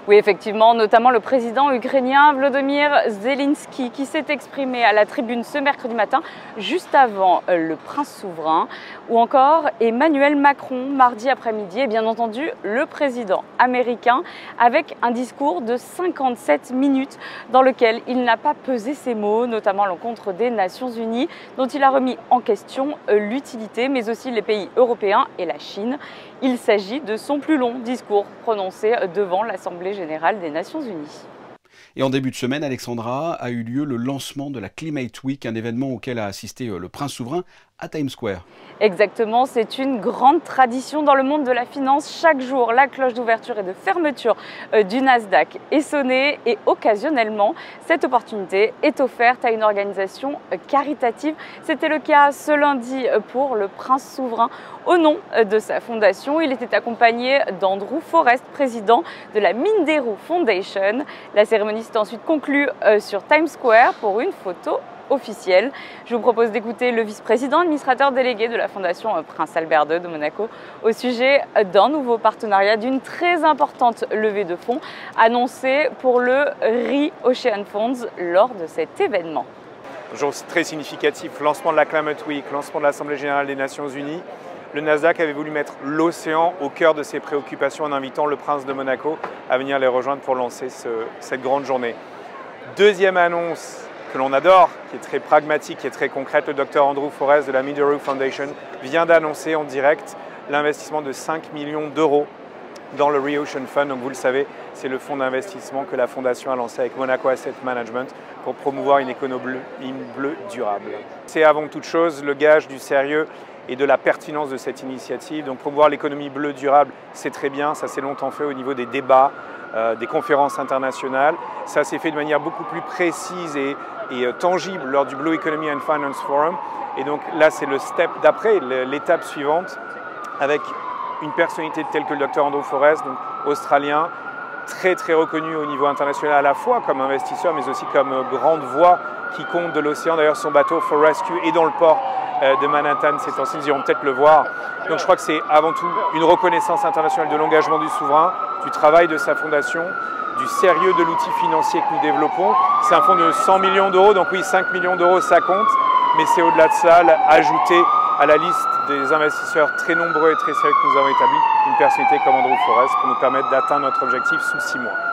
Oui, effectivement, notamment le président ukrainien Volodymyr Zelensky qui s'est exprimé à la tribune ce mercredi matin, juste avant le prince souverain, ou encore Emmanuel Macron mardi après-midi et bien entendu le président américain avec un discours de 57 minutes dans lequel il n'a pas pesé ses mots, notamment à l'encontre des Nations Unies dont il a remis en question l'utilité, mais aussi les pays européens et la Chine. Il s'agit de son plus long discours prononcé devant l'Assemblée générale des Nations Unies. Et en début de semaine, Alexandra, a eu lieu le lancement de la Climate Week, un événement auquel a assisté le prince souverain à Times Square. Exactement, c'est une grande tradition dans le monde de la finance. Chaque jour, la cloche d'ouverture et de fermeture du Nasdaq est sonnée et occasionnellement, cette opportunité est offerte à une organisation caritative. C'était le cas ce lundi pour le prince souverain. Au nom de sa fondation, il était accompagné d'Andrew Forrest, président de la Minderoo Foundation. La cérémonie s'est ensuite conclue sur Times Square pour une photo officielle. Je vous propose d'écouter le vice-président administrateur délégué de la Fondation Prince Albert II de Monaco au sujet d'un nouveau partenariat, d'une très importante levée de fonds annoncée pour le ReOcean Funds lors de cet événement. Jour très significatif, lancement de la Climate Week, lancement de l'Assemblée générale des Nations Unies. Le Nasdaq avait voulu mettre l'océan au cœur de ses préoccupations en invitant le prince de Monaco à venir les rejoindre pour lancer cette grande journée. Deuxième annonce que l'on adore, qui est très pragmatique, qui est très concrète, le docteur Andrew Forrest de la Minderoo Foundation vient d'annoncer en direct l'investissement de 5 millions d'euros dans le ReOcean Fund. Donc vous le savez, c'est le fonds d'investissement que la Fondation a lancé avec Monaco Asset Management pour promouvoir une économie bleue durable. C'est avant toute chose le gage du sérieux et de la pertinence de cette initiative. Donc promouvoir l'économie bleue durable, c'est très bien, ça s'est longtemps fait au niveau des débats, des conférences internationales. Ça s'est fait de manière beaucoup plus précise et tangible lors du Blue Economy and Finance Forum. Et donc là, c'est le step d'après, l'étape suivante, avec une personnalité telle que le Dr Andrew Forrest, donc australien, très reconnu au niveau international à la fois comme investisseur, mais aussi comme grande voix qui compte de l'océan. D'ailleurs, son bateau For Rescue est dans le port de Manhattan ces temps-ci, ils iront peut-être le voir. Donc je crois que c'est avant tout une reconnaissance internationale de l'engagement du souverain, du travail de sa fondation, du sérieux de l'outil financier que nous développons. C'est un fonds de 100 millions d'euros, donc oui, 5 millions d'euros, ça compte, mais c'est au-delà de ça, ajouter à la liste des investisseurs très nombreux et très sérieux que nous avons établis, une personnalité comme Andrew Forrest pour nous permettre d'atteindre notre objectif sous 6 mois.